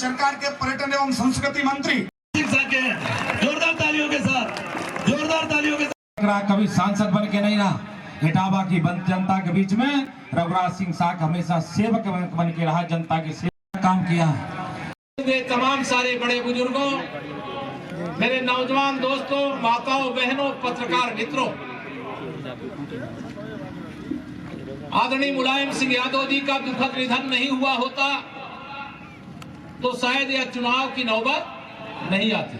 सरकार के पर्यटन एवं संस्कृति मंत्री जोरदार तालियों के साथ, जोरदार तालियों के साथ। कभी सांसद बन के नहीं रहा, इटावा की जनता के बीच में रघुराज सिंह साख हमेशा सेवक बन के रहा, जनता की सेवा काम किया। तमाम सारे बड़े बुजुर्गों, मेरे नौजवान दोस्तों, माताओं, बहनों, पत्रकार मित्रों, आदरणीय मुलायम सिंह यादव जी का दुखद निधन नहीं हुआ होता तो शायद यह चुनाव की नौबत नहीं आती,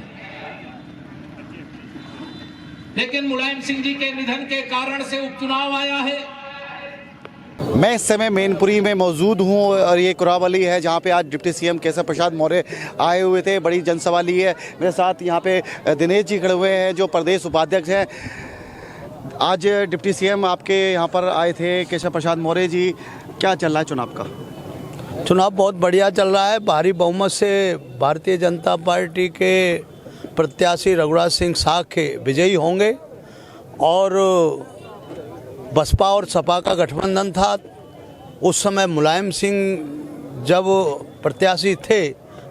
लेकिन मुलायम सिंह जी के निधन के कारण से उपचुनाव आया है। मैं इस समय मैनपुरी में मौजूद हूं और ये कुरावली है जहां पे आज डिप्टी सीएम केशव प्रसाद मौर्य आए हुए थे। बड़ी जनसभा ली है। मेरे साथ यहां पे दिनेश जी खड़े हुए हैं जो प्रदेश उपाध्यक्ष हैं। आज डिप्टी सीएम आपके यहां पर आए थे, केशव प्रसाद मौर्य जी। क्या चल रहा है चुनाव का? चुनाव बहुत बढ़िया चल रहा है। भारी बहुमत से भारतीय जनता पार्टी के प्रत्याशी रघुराज सिंह साख के विजयी होंगे और बसपा और सपा का गठबंधन था। उस समय मुलायम सिंह जब प्रत्याशी थे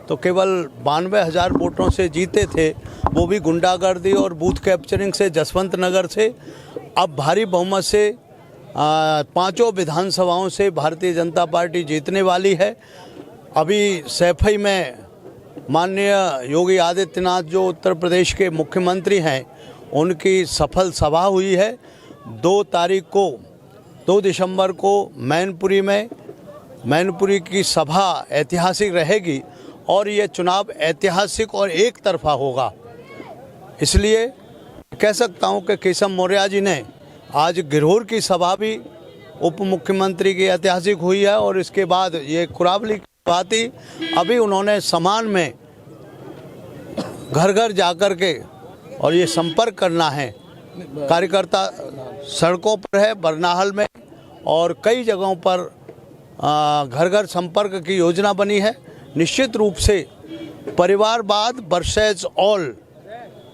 तो केवल 92,000 वोटों से जीते थे, वो भी गुंडागर्दी और बूथ कैप्चरिंग से जसवंत नगर से। अब भारी बहुमत से पांचों विधानसभाओं से भारतीय जनता पार्टी जीतने वाली है। अभी सैफई में माननीय योगी आदित्यनाथ जो उत्तर प्रदेश के मुख्यमंत्री हैं, उनकी सफल सभा हुई है। 2 दिसंबर को मैनपुरी की सभा ऐतिहासिक रहेगी और ये चुनाव ऐतिहासिक और एक तरफा होगा। इसलिए कह सकता हूँ कि केशव मौर्य जी ने आज गिरहोर की सभा भी उप मुख्यमंत्री की ऐतिहासिक हुई है और इसके बाद ये कुरावली की बात ही अभी उन्होंने समान में घर घर जाकर के और ये संपर्क करना है। कार्यकर्ता सड़कों पर है, बरनाहल में और कई जगहों पर घर घर संपर्क की योजना बनी है। निश्चित रूप से परिवारवाद वर्सेस ऑल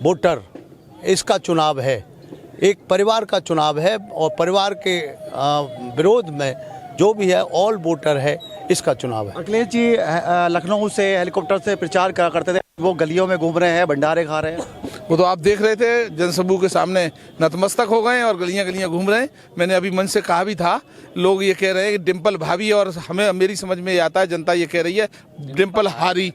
वोटर इसका चुनाव है, एक परिवार का चुनाव है और परिवार के विरोध में जो भी है ऑल वोटर है, इसका चुनाव है। अखिलेश जी लखनऊ से हेलीकॉप्टर से प्रचार करा करते थे, वो गलियों में घूम रहे हैं, भंडारे खा रहे हैं। वो तो आप देख रहे थे, जनसमूह के सामने नतमस्तक हो गए और गलियां गलियां घूम रहे हैं। मैंने अभी मन से कहा भी था, लोग ये कह रहे हैं कि डिम्पल भाभी, और हमें मेरी समझ में आता है जनता ये कह रही है डिम्पल हारी।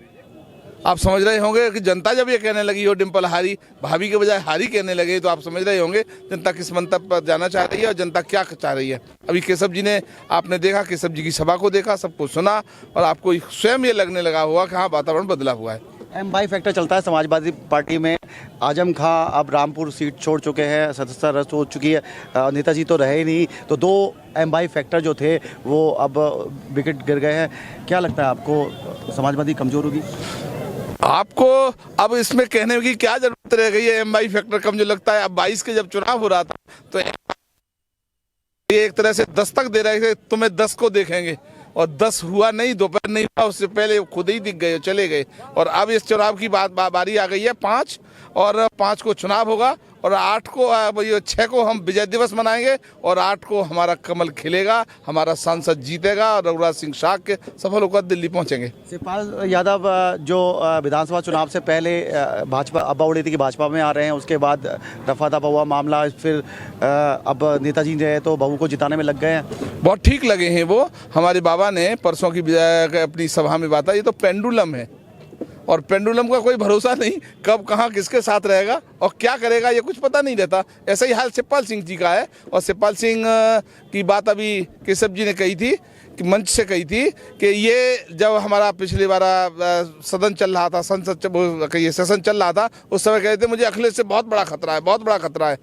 आप समझ रहे होंगे कि जनता जब ये कहने लगी हो डिम्पल हारी, भाभी के बजाय हारी कहने लगे, तो आप समझ रहे होंगे जनता किस मंतव्य पर जाना चाह रही है और जनता क्या चाह रही है। अभी केशव जी ने, आपने देखा केशव जी की सभा को देखा, सबको सुना और आपको स्वयं ये लगने लगा हुआ कि हाँ वातावरण बदला हुआ है। M-by फैक्टर चलता है समाजवादी पार्टी में। आजम खां अब रामपुर सीट छोड़ चुके हैं, सदस्यता रद्द हो चुकी है, नेताजी तो रहे नहीं, तो 2 M-by फैक्टर जो थे वो अब विकेट गिर गए हैं। क्या लगता है आपको, समाजवादी कमजोर होगी? आपको अब इसमें कहने की क्या जरूरत रह गई है? M-by फैक्टर कमजोर लगता है? अब 22 के जब चुनाव हो रहा था तो ये एक तरह से दस्तक दे रहे थे, तुम्हें 10 को देखेंगे, और 10 हुआ नहीं, दोपहर नहीं हुआ, उससे पहले खुद ही दिख गए, चले गए। और अब इस चुनाव की बारी आ गई है 5, और 5 को चुनाव होगा और 8 को 6 को हम विजय दिवस मनाएंगे और 8 को हमारा कमल खिलेगा, हमारा सांसद जीतेगा और रघुराज सिंह साख के सफल होकर दिल्ली पहुंचेंगे। शिवपाल यादव जो विधानसभा चुनाव से पहले भाजपा, अब्बा उड़ी थी कि भाजपा में आ रहे हैं, उसके बाद रफा दफा हुआ मामला, फिर अब नेताजी रहे तो बहू को जिताने में लग गए हैं। बहुत ठीक लगे हैं वो। हमारे बाबा ने परसों की अपनी सभा में बात, ये तो पेंडुलम है और पेंडुलम का कोई भरोसा नहीं, कब कहाँ किसके साथ रहेगा और क्या करेगा ये कुछ पता नहीं रहता। ऐसा ही हाल शिवपाल सिंह जी का है। और शिवपाल सिंह की बात अभी केशव जी ने कही थी, कि मंच से कही थी कि ये जब हमारा पिछली बार सदन चल रहा था, संसद ये सेशन चल रहा था, उस समय कहते थे मुझे अखिलेश से बहुत बड़ा खतरा है, बहुत बड़ा खतरा है।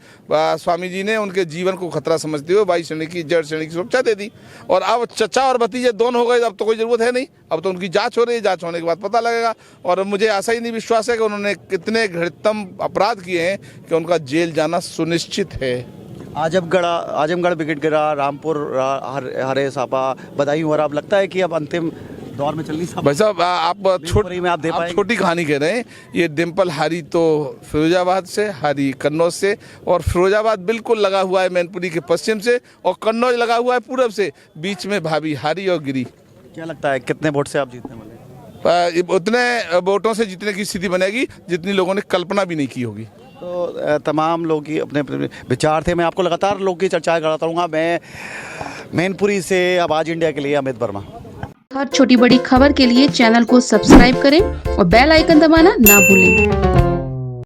स्वामी जी ने उनके जीवन को खतरा समझते हुए 22 श्रेणी की, जड़ श्रेणी की सुरक्षा दे दी। और अब चचा और भतीजे दोनों हो गए, अब तो कोई ज़रूरत है नहीं, अब तो उनकी जाँच हो रही है, जाँच होने के बाद पता लगेगा। और मुझे ऐसा ही नहीं विश्वास है कि उन्होंने कितने घृणतम अपराध किए हैं कि उनका जेल जाना सुनिश्चित है। आजमगढ़ विकेट गिरा, रामपुर हरे सापा, बदायूं और अब लगता है कि अब अंतिम दौर में चलनी। भाई साहब आप छोटी कहानी कह रहे हैं। ये डिम्पल हारी तो फिरोजाबाद से, हारी कन्नौज से, और फिरोजाबाद बिल्कुल लगा हुआ है मैनपुरी के पश्चिम से, और कन्नौज लगा हुआ है पूरब से। बीच में भाभी हारी और गिरी। क्या लगता है कितने वोट से आप जीतने वाले? उतने वोटों से जीतने की स्थिति बनेगी जितनी लोगों ने कल्पना भी नहीं की होगी। तो तमाम लोग की अपने अपने विचार थे। मैं आपको लगातार लोग की चर्चाएं कराता रहूँगा। मैं मैनपुरी से आवाज इंडिया के लिए अमित वर्मा। हर छोटी बड़ी खबर के लिए चैनल को सब्सक्राइब करें और बेल आइकन दबाना ना भूलें।